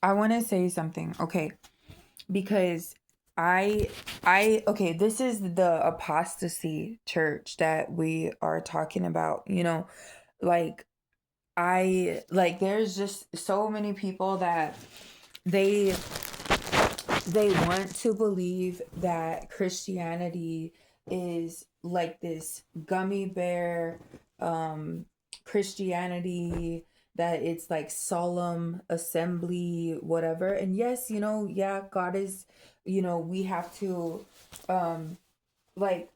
I want to say something, okay? Because okay, this is the apostasy church that we are talking about. Like there's just so many people that they they want to believe that Christianity is like this gummy bear Christianity, that it's like solemn assembly, whatever. And yes, yeah, God is, we have to um like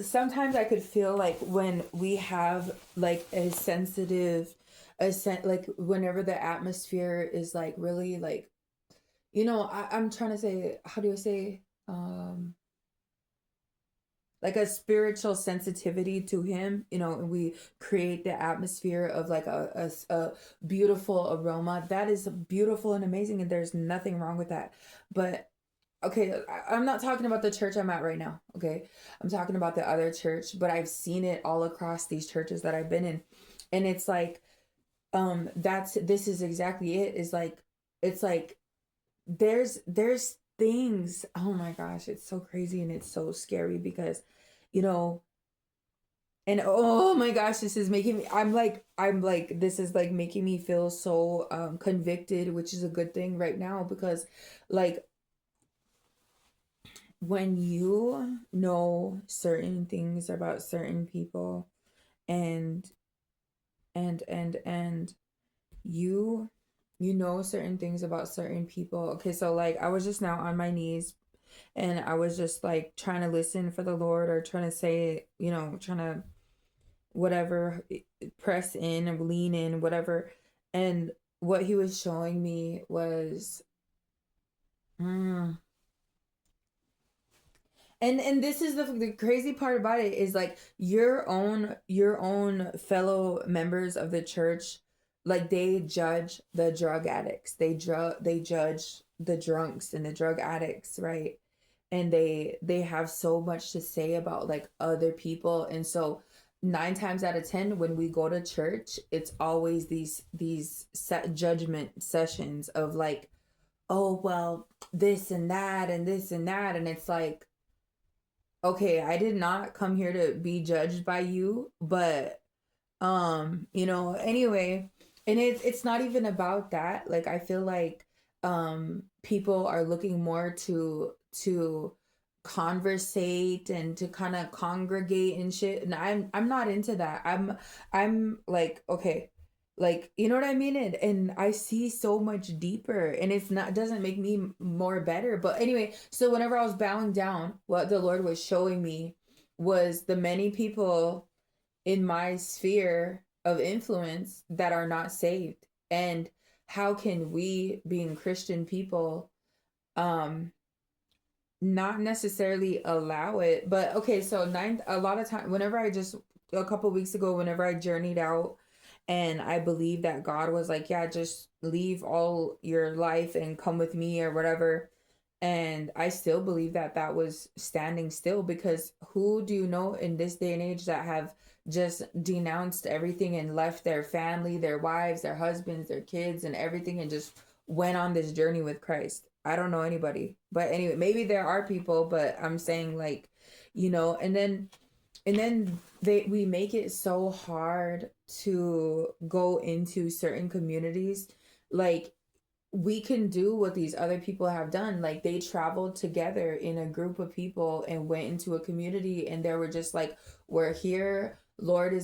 sometimes I could feel like when we have like a sensitive like whenever the atmosphere is like really like, I'm trying to say, how do I say, like a spiritual sensitivity to him, and we create the atmosphere of like a beautiful aroma that is beautiful and amazing, and there's nothing wrong with that. But okay, I'm not talking about the church I'm at right now, okay? I'm talking about the other church, but I've seen it all across these churches that I've been in. And it's like, this is exactly it, is like, it's like there's things, oh my gosh, it's so crazy and it's so scary because, you know, and oh my gosh, this is making me, I'm like this is like making me feel so convicted, which is a good thing right now, because like when you know certain things about certain people, and and you you know certain things about certain people. Okay, so like I was just now on my knees, and I was just like trying to listen for the Lord, or trying to say, trying to whatever, press in and lean in, whatever. And what he was showing me was, mm, and this is the crazy part about it, is like your own fellow members of the church, like they judge the drug addicts, they judge the drunks and the drug addicts, right? And they have so much to say about like other people. And so 9 times out of 10 when we go to church, it's always these set judgment sessions of like, oh well, this and that and this and that. And it's like, okay, I did not come here to be judged by you, but anyway. And it's not even about that. Like I feel like people are looking more to conversate and to kind of congregate and shit, and I'm not into that. I'm like, okay, like, you know what I mean? And I see so much deeper, and it's not, doesn't make me more better. But anyway, so whenever I was bowing down, what the Lord was showing me was the many people in my sphere of influence that are not saved. And how can we, being Christian people, um not necessarily allow it? But okay, so a lot of time, whenever I just, a couple weeks ago, whenever I journeyed out, and I believe that God was like, yeah, just leave all your life and come with me or whatever. And I still believe that that was standing still, because who do you know in this day and age that have just denounced everything and left their family, their wives, their husbands, their kids, and everything, and just went on this journey with Christ? I don't know anybody. But anyway, maybe there are people, but I'm saying like, and then we make it so hard to go into certain communities. Like, we can do what these other people have done. Like, they traveled together in a group of people and went into a community, and they were just like, we're here, Lord,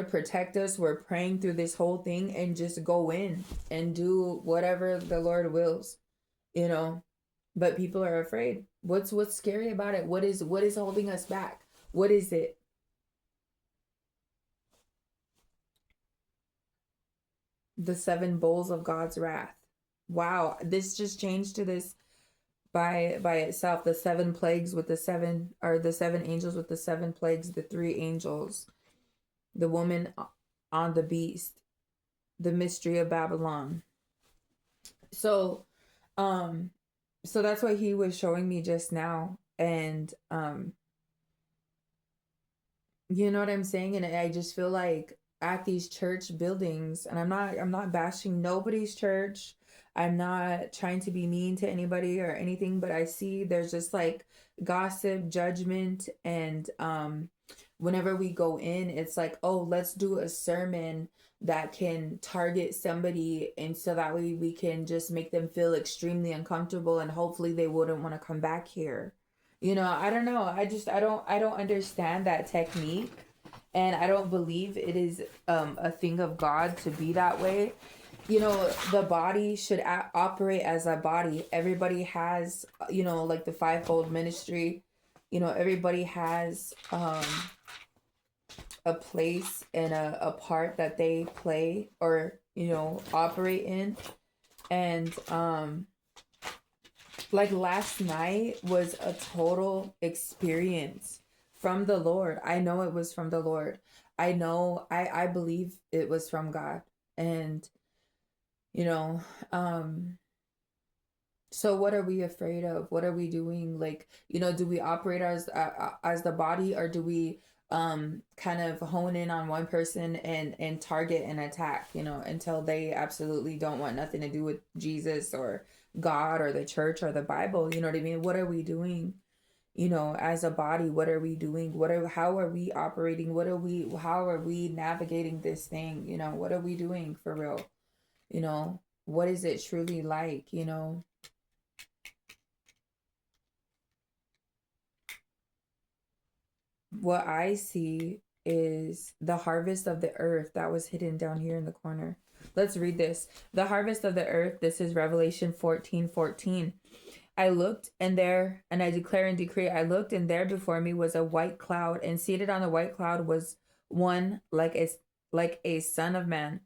protect us, we're praying through this whole thing, and just go in and do whatever the Lord wills, you know. But people are afraid. What's scary about it? What is holding us back? What is it? The seven bowls of God's wrath. Wow, this just changed to this by itself. The seven plagues with the seven, or the seven angels with the seven plagues, the three angels, the woman on the beast, the mystery of Babylon. So, um, so that's what he was showing me just now. And you know what I'm saying? And I just feel like at these church buildings, and I'm not bashing nobody's church. I'm not trying to be mean to anybody or anything, but I see there's just like gossip, judgment, and whenever we go in, it's like, oh, let's do a sermon that can target somebody, and so that way we can just make them feel extremely uncomfortable, and hopefully they wouldn't want to come back here. I don't know. I don't understand that technique, and I don't believe it is a thing of God to be that way. The body should operate as a body. Everybody has, like the fivefold ministry. Everybody has a place and a part that they play or operate in. And like last night was a total experience from the Lord. I know it was from the Lord. I believe it was from God. And you know um so what are we afraid of? What are we doing? Like, do we operate as the body, or do we kind of hone in on one person and target and attack, until they absolutely don't want nothing to do with Jesus or God or the church or the Bible? You know what I mean? What are we doing? As a body, what are we doing? How are we operating? How are we navigating this thing? What are we doing for real? What is it truly like? What I see is the harvest of the earth that was hidden down here in the corner. Let's read this. The harvest of the earth. This is Revelation 14:14. I looked, and I declare and decree, I looked, and there before me was a white cloud, and seated on the white cloud was one like a son of man,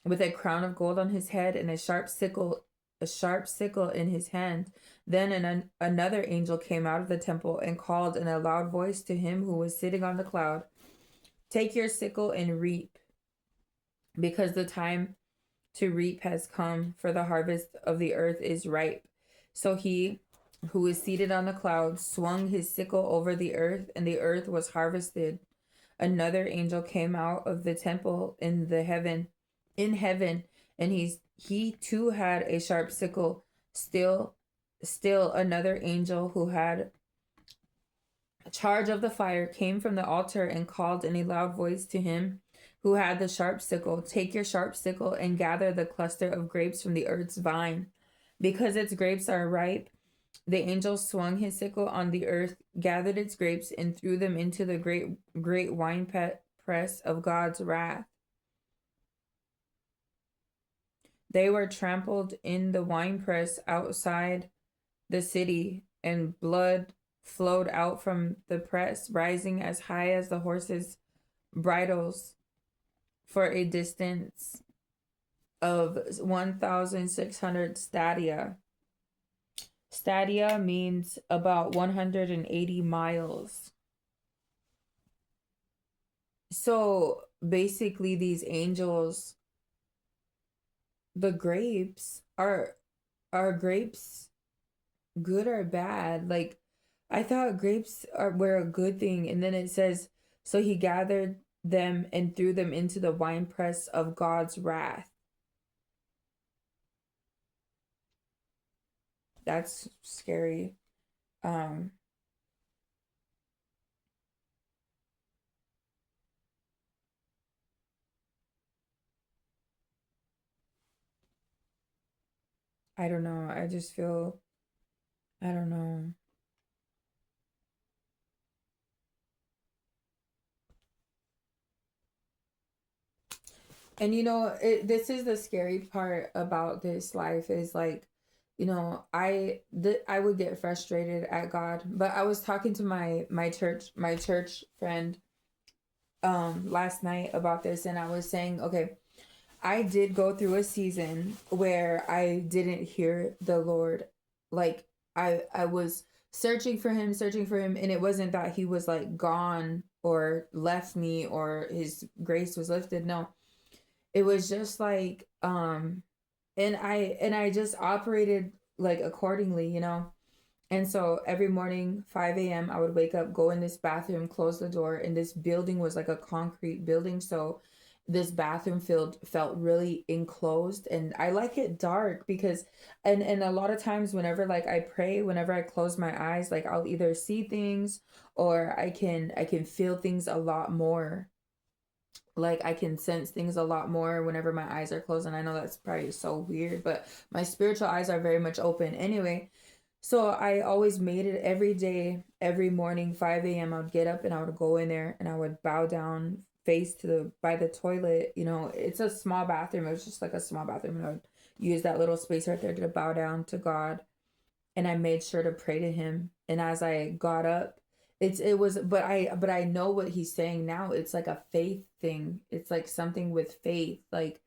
with a crown of gold on his head, and a sharp sickle in his hand. Then another angel came out of the temple and called in a loud voice to him who was sitting on the cloud, "Take your sickle and reap, because the time to reap has come, for the harvest of the earth is ripe." So he who was seated on the cloud swung his sickle over the earth, and the earth was harvested. Another angel came out of the temple in heaven, and he too had a sharp sickle. Still another angel who had charge of the fire came from the altar and called in a loud voice to him who had the sharp sickle, "Take your sharp sickle and gather the cluster of grapes from the earth's vine, because its grapes are ripe." The angel swung his sickle on the earth, gathered its grapes, and threw them into the great wine press of God's wrath. They were trampled in the winepress outside the city, and blood flowed out from the press, rising as high as the horses' bridles for a distance of 1,600 stadia. Stadia means about 180 miles. So basically, these angels, the grapes are grapes good or bad? Like, I thought grapes were a good thing, and then it says, so he gathered them and threw them into the winepress of God's wrath. That's scary. Um, I don't know. I just feel, I don't know. And this is the scary part about this life is like, I would get frustrated at God. But I was talking to my church friend last night about this, and I was saying, okay, I did go through a season where I didn't hear the Lord. Like, I was searching for him, and it wasn't that he was like gone or left me or his grace was lifted. No, it was just like and I just operated like accordingly. And so every morning 5 a.m. I would wake up, go in this bathroom, close the door, and this building was like a concrete building, so this bathroom felt really enclosed, and I like it dark because and a lot of times whenever like I pray, whenever I close my eyes, like I'll either see things or I can feel things a lot more. Like I can sense things a lot more whenever my eyes are closed, and I know that's probably so weird, but my spiritual eyes are very much open anyway. So I always made it every day, every morning, 5 a.m. I would get up and I would go in there and I would bow down, face to the by the toilet. It's a small bathroom. It was just like a small bathroom, and I would use that little space right there to bow down to God, and I made sure to pray to him. And as I got up, it was but I know what he's saying now. It's like a faith thing. It's like something with faith. Like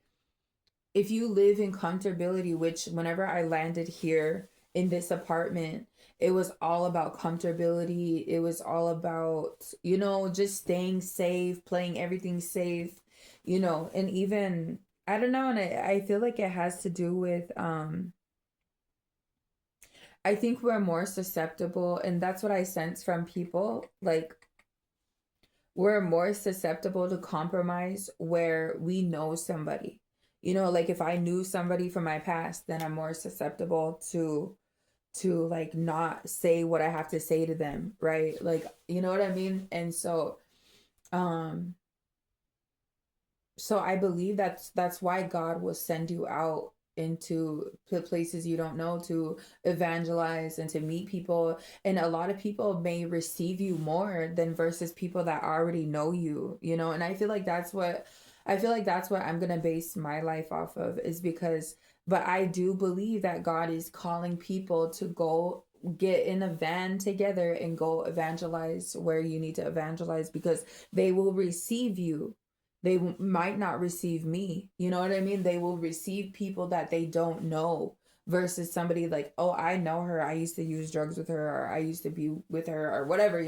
if you live in comfortability, which whenever I landed here in this apartment, it was all about comfortability. It was all about, just staying safe, playing everything safe, and even I don't know, and I feel like it has to do with I think we're more susceptible, and that's what I sense from people. Like, we're more susceptible to compromise where we know somebody. Like if I knew somebody from my past, then I'm more susceptible to like not say what I have to say to them, right? Like, you know what I mean? And um so I believe that's why God will send you out into places you don't know to evangelize and to meet people. And a lot of people may receive you more than versus people that already know you. And I feel like that's what I'm gonna base my life off of, is because but I do believe that God is calling people to go get in a van together and go evangelize where you need to evangelize, because they will receive you. They might not receive me. You know what I mean? They will receive people that they don't know versus somebody like, oh, I know her. I used to use drugs with her, or I used to be with her, or whatever.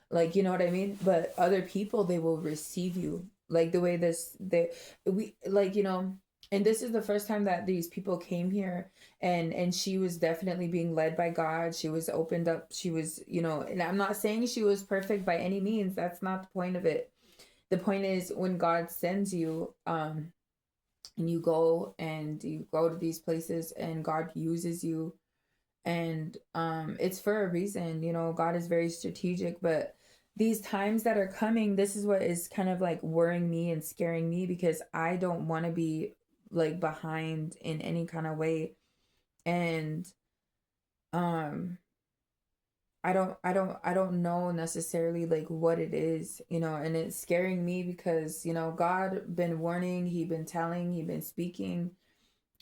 Like, you know what I mean? But other people, they will receive you. Like the way we like, and this is the first time that these people came here, and she was definitely being led by God. She was opened up. She was, and I'm not saying she was perfect by any means. That's not the point of it. The point is when God sends you, and you go to these places and God uses you, and it's for a reason. God is very strategic, but these times that are coming, this is what is kind of like worrying me and scaring me, because I don't want to be like behind in any kind of way. And um I don't know necessarily like what it is, and it's scaring me because, God been warning, he been telling, he been speaking,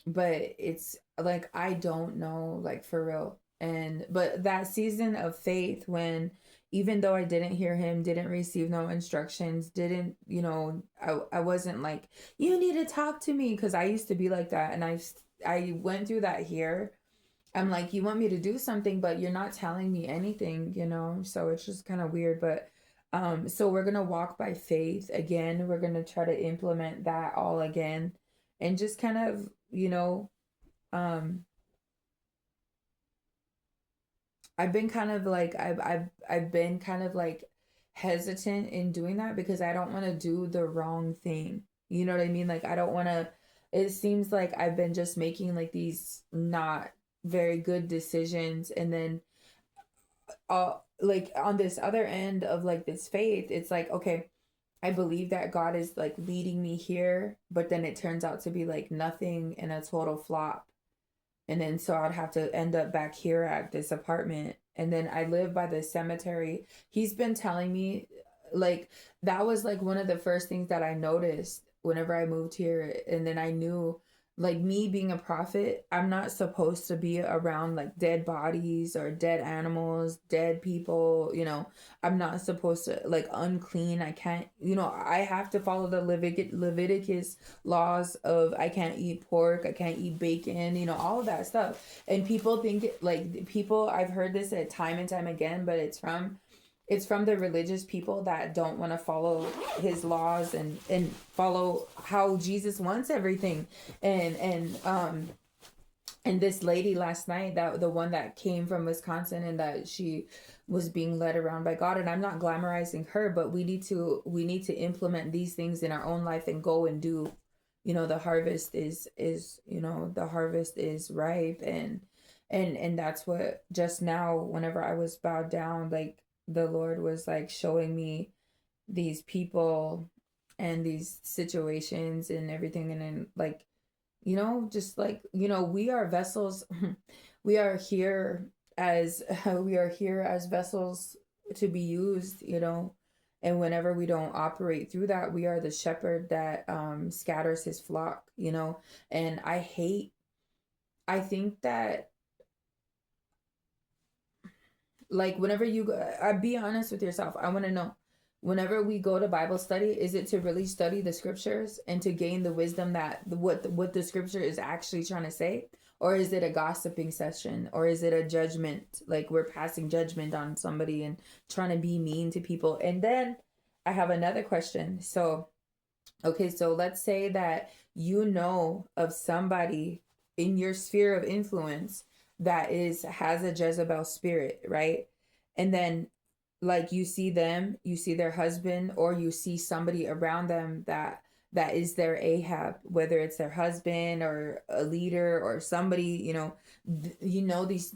but it's like I don't know, like for real. And but that season of faith, when even though I didn't hear him, didn't receive no instructions, didn't, I wasn't like, you need to talk to me, because I used to be like that, and I went through that here. I'm like, you want me to do something, but you're not telling me anything. So it's just kind of weird. But so we're gonna walk by faith again. We're gonna try to implement that all again, and just kind of, um I've been kind of like I've been kind of like hesitant in doing that, because I don't want to do the wrong thing. You know what I mean? Like I don't want to, it seems like I've been just making like these not very good decisions, and then like on this other end of like this faith, it's like, okay, I believe that God is like leading me here, but then it turns out to be like nothing and a total flop. And then so I'd have to end up back here at this apartment. And then I live by the cemetery. He's been telling me, like, that was like one of the first things that I noticed whenever I moved here. And then I knew, like, me being a prophet, I'm not supposed to be around like dead bodies or dead animals, dead people. I'm not supposed to, like, unclean. I can't, I have to follow the Leviticus laws of I can't eat pork, I can't eat bacon, all of that stuff. And people think like people, I've heard this at time and time again, but it's from the religious people that don't want to follow his laws and follow how Jesus wants everything. And And this lady last night, that the one that came from Wisconsin, and that she was being led around by God, and I'm not glamorizing her, but we need to implement these things in our own life and go and do. The harvest is the harvest is ripe, and that's what, just now, whenever I was bowed down, like the Lord was like showing me these people and these situations and everything, and then like, just like, we are vessels. We are here as we are here as vessels to be used, and whenever we don't operate through that, we are the shepherd that scatters his flock, and I think that, like, whenever you go, be honest with yourself. I want to know, whenever we go to Bible study, is it to really study the scriptures and to gain the wisdom that what the scripture is actually trying to say, or is it a gossiping session, or is it a judgment, like we're passing judgment on somebody and trying to be mean to people? And then I have another question. So, okay, so let's say that you know of somebody in your sphere of influence that has a Jezebel spirit, right? And then, like, you see their husband, or you see somebody around them that is their Ahab, whether it's their husband or a leader or somebody, these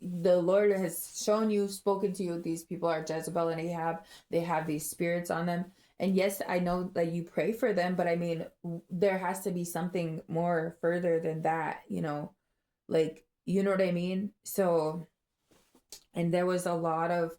the Lord has shown you, spoken to you, these people are Jezebel and Ahab. They have these spirits on them. And yes, I know that you pray for them, but I mean, there has to be something more further than that, like, you know what I mean? So, and there was a lot of,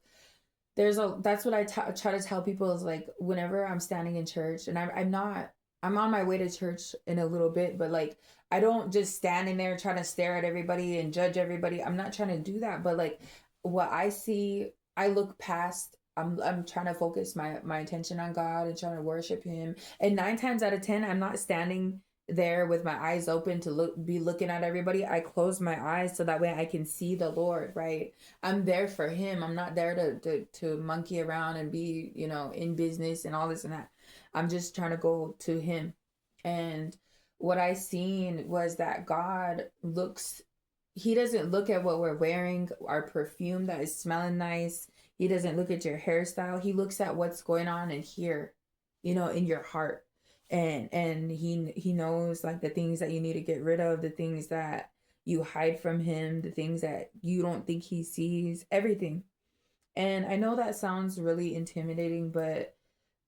that's what try to tell people, is like, whenever I'm standing in church, and I'm on my way to church in a little bit, but like, I don't just stand in there trying to stare at everybody and judge everybody. I'm not trying to do that, but like, what I see, I look past. I'm trying to focus my attention on God and trying to worship him. And 9 times out of 10, I'm not standing there with my eyes open to be looking at everybody. I close my eyes so that way I can see the Lord, right? I'm there for him. I'm not there to monkey around and be, in business and all this and that. I'm just trying to go to him. And what I seen was that he doesn't look at what we're wearing, our perfume that is smelling nice. He doesn't look at your hairstyle. He looks at what's going on in here, in your heart. And he knows, like, the things that you need to get rid of, the things that you hide from him, the things that you don't think he sees, everything. And I know that sounds really intimidating, but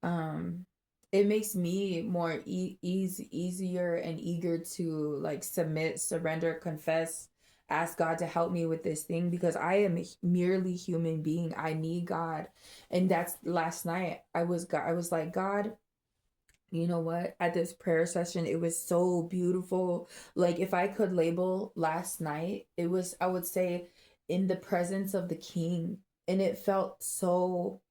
um it makes me more easier and eager to, like, submit, surrender, confess, ask God to help me with this thing, because I am a merely human being. I need God. And that's, last night I was like, God, you know what? At this prayer session, it was so beautiful. Like, if I could label last night, I would say, in the presence of the King. And it felt so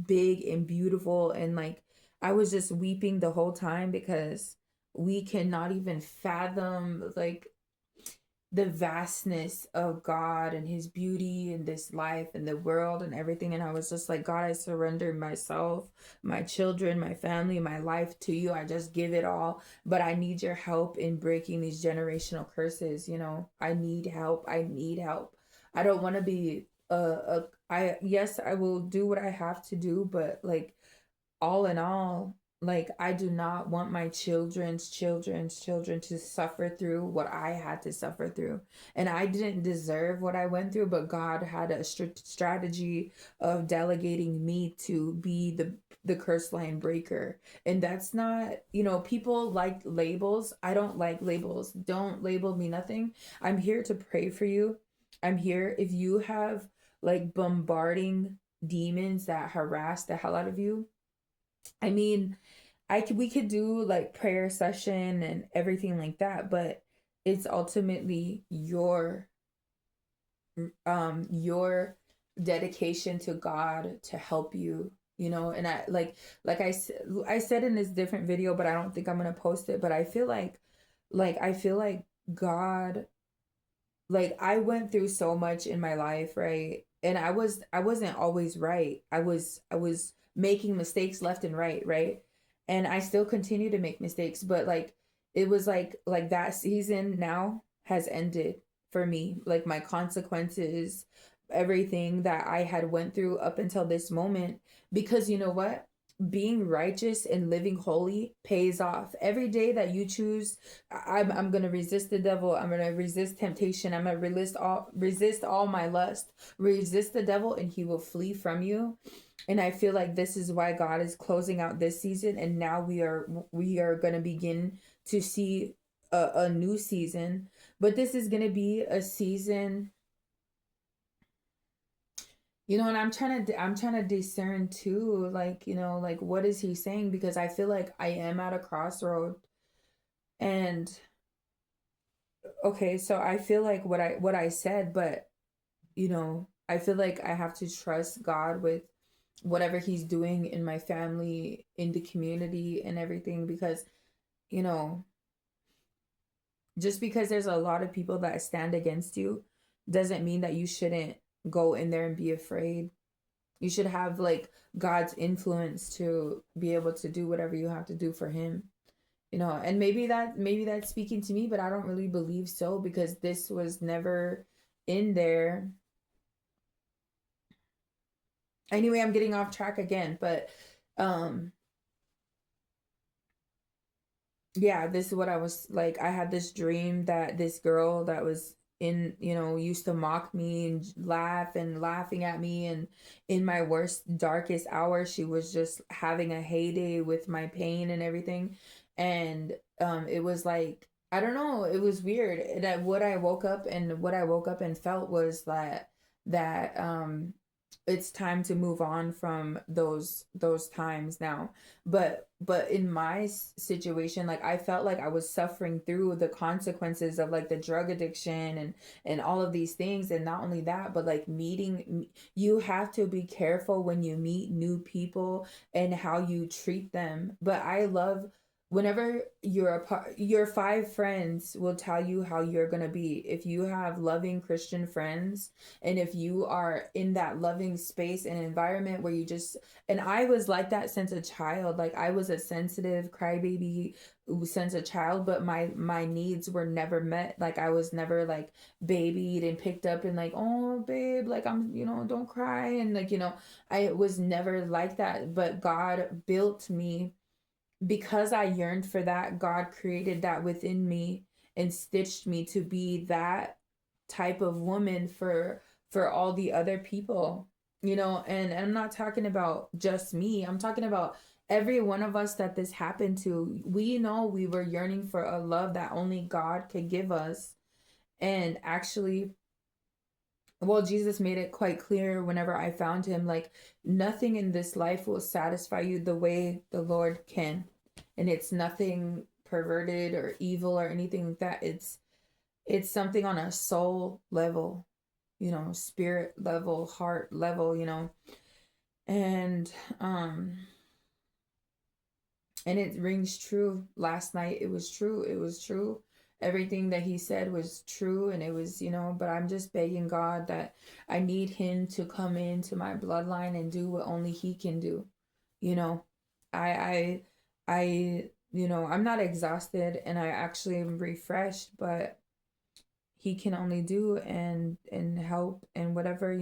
big and beautiful. And like, I was just weeping the whole time, because we cannot even fathom, like, the vastness of God and his beauty in this life and the world and everything. And I was just like, God, I surrender myself, my children, my family, my life to you. I just give it all. But I need your help in breaking these generational curses. I need help. I need help. I don't want to be yes, I will do what I have to do, but like, all in all, like, I do not want my children's children to suffer through what I had to suffer through. And I didn't deserve what I went through, but God had a strategy of delegating me to be the curse line breaker. And that's not, people like labels. I don't like labels. Don't label me nothing. I'm here to pray for you. I'm here if you have, like, bombarding demons that harass the hell out of you. I mean, we could do, like, prayer session and everything like that, but it's ultimately your dedication to God to help you, and I said in this different video, but I don't think I'm gonna post it. But I feel like God, like, I went through so much in my life, right? And I wasn't always right. I was making mistakes left and right, right? And I still continue to make mistakes, but like, it was like that season now has ended for me. Like my consequences, everything that I had went through up until this moment. Because you know what? Being righteous and living holy pays off. Every day that you choose, I'm gonna resist the devil. I'm gonna resist temptation. I'm gonna resist all my lust. Resist the devil, and he will flee from you. And I feel like this is why God is closing out this season, and now we are gonna begin to see a new season. But this is gonna be a season, and I'm trying to discern too, like, like what is he saying? Because I feel like I am at a crossroad. And okay, so I feel like what I said, but I feel like I have to trust God with whatever he's doing in my family, in the community and everything, because you know just because there's a lot of people that stand against you doesn't mean that you shouldn't go in there and be afraid. You should have like God's influence to be able to do whatever you have to do for him. And maybe that's speaking to me, but I don't really believe so, because this was never in there. Anyway, I'm getting off track again, but um yeah, this is what I was like. I had this dream that this girl that was used to mock me and laugh and laughing at me. And in my worst, darkest hour, she was just having a heyday with my pain and everything. And it was like, I don't know, it was weird that what I woke up and felt was that it's time to move on from those times now. But in my situation, like I felt like I was suffering through the consequences of like the drug addiction and all of these things. And not only that, but like you have to be careful when you meet new people and how you treat them. But I love, whenever you're apart, your five friends will tell you how you're going to be. If you have loving Christian friends, and if you are in that loving space and environment where you just, and I was like that since a child. Like I was a sensitive crybaby since a child, but my needs were never met. Like I was never like babied and picked up and like, oh babe, like I'm, don't cry. And like, I was never like that. But God built me, because I yearned for that. God created that within me and stitched me to be that type of woman for all the other people. And I'm not talking about just me. I'm talking about every one of us that this happened to. We know we were yearning for a love that only God could give us. And actually, well, Jesus made it quite clear whenever I found him, like nothing in this life will satisfy you the way the Lord can. And it's nothing perverted or evil or anything like that. It's something on a soul level, spirit level, heart level, and um and it rings true. Last night it was true. It was true. Everything that he said was true, and it was, but I'm just begging God that I need him to come into my bloodline and do what only he can do. You know, I I'm not exhausted, and I actually am refreshed, but he can only do and help and whatever,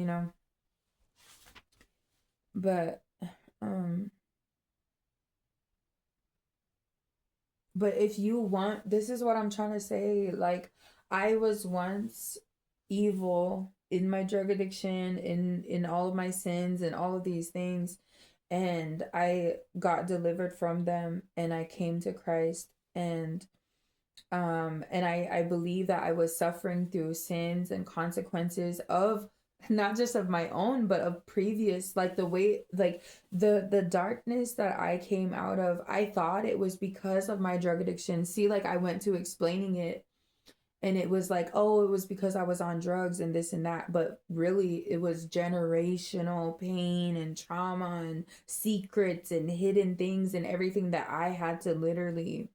but um but if you want, this is what I'm trying to say. Like, I was once evil in my drug addiction, in all of my sins and all of these things, and I got delivered from them, and I came to Christ. And I believe that I was suffering through sins and consequences of, not just of my own, but of previous, like the way, like the darkness that I came out of. I thought it was because of my drug addiction. See, like I went to explaining it, and it was like, oh, it was because I was on drugs and this and that. But really, it was generational pain and trauma and secrets and hidden things and everything that I had to literally,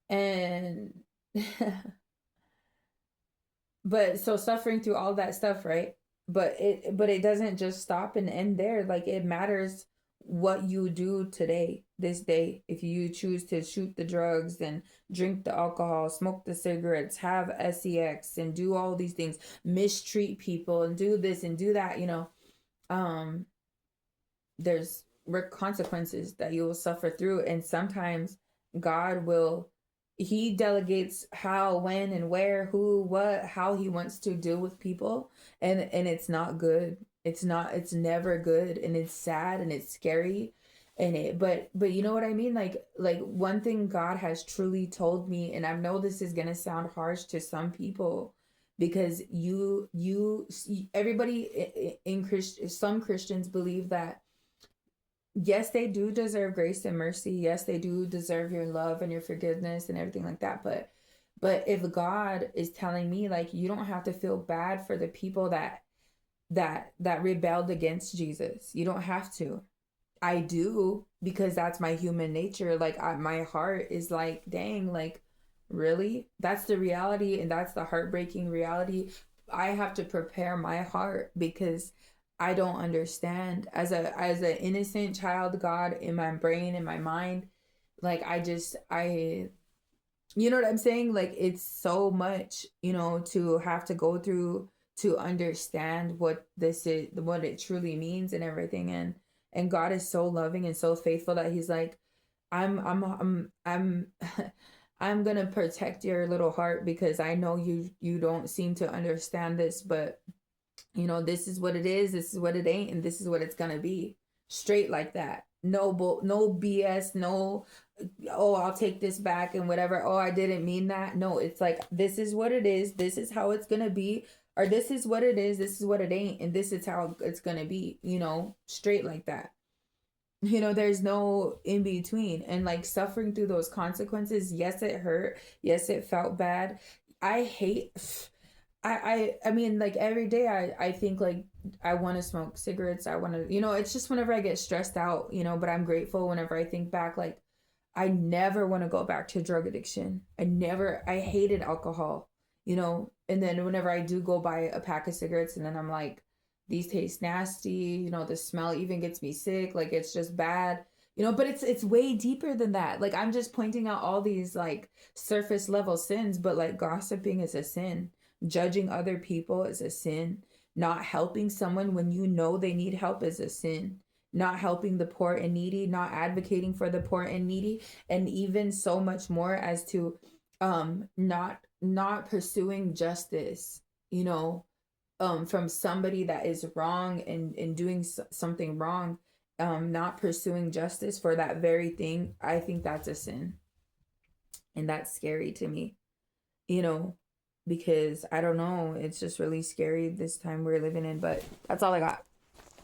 and but so suffering through all that stuff, right? But it doesn't just stop and end there. Like it matters what you do today, this day, if you choose to shoot the drugs and drink the alcohol, smoke the cigarettes, have sex and do all these things, mistreat people and do this and do that, um there's consequences that you will suffer through. And sometimes God will, he delegates how, when, and where, who, what, how he wants to deal with people. And it's not good. It's never good, and it's sad and it's scary. And but you know what I mean? Like one thing God has truly told me, and I know this is gonna sound harsh to some people, because everybody in some Christians believe that yes, they do deserve grace and mercy. Yes, they do deserve your love and your forgiveness and everything like that. But if God is telling me, like, you don't have to feel bad for the people that rebelled against Jesus. You don't have to. I do, because that's my human nature. Like, my heart is like, dang, like, really? That's the reality, and that's the heartbreaking reality. I have to prepare my heart, because I don't understand. As an innocent child, God, in my brain, in my mind, like, I you know what I'm saying? Like, it's so much, to have to go through to understand what this is, what it truly means and everything. And God is so loving and so faithful that he's like, I'm I'm gonna protect your little heart, because I know you don't seem to understand this, but this is what it is, this is what it ain't, and this is what it's gonna be. Straight like that. No BS, no, oh, I'll take this back and whatever. Oh, I didn't mean that. No, it's like, this is what it is, this is how it's gonna be, or this is what it is, this is what it ain't, and this is how it's gonna be, straight like that. There's no in between. And like, suffering through those consequences, yes, it hurt. Yes, it felt bad. I hate I mean, like, every day I think, like, I want to smoke cigarettes. I want to, it's just whenever I get stressed out, but I'm grateful whenever I think back, like, I never want to go back to drug addiction. I hated alcohol, and then whenever I do go buy a pack of cigarettes, and then I'm like, these taste nasty, the smell even gets me sick, like, it's just bad. But it's way deeper than that. Like, I'm just pointing out all these, like, surface level sins, but like, gossiping is a sin. Judging other people is a sin. Not helping someone when you know they need help is a sin. Not helping the poor and needy, not advocating for the poor and needy, and even so much more as to not pursuing justice, from somebody that is wrong and doing something wrong, not pursuing justice for that very thing. I think that's a sin. And that's scary to me, you know, because I don't know, it's just really scary this time we're living in. But that's all I got.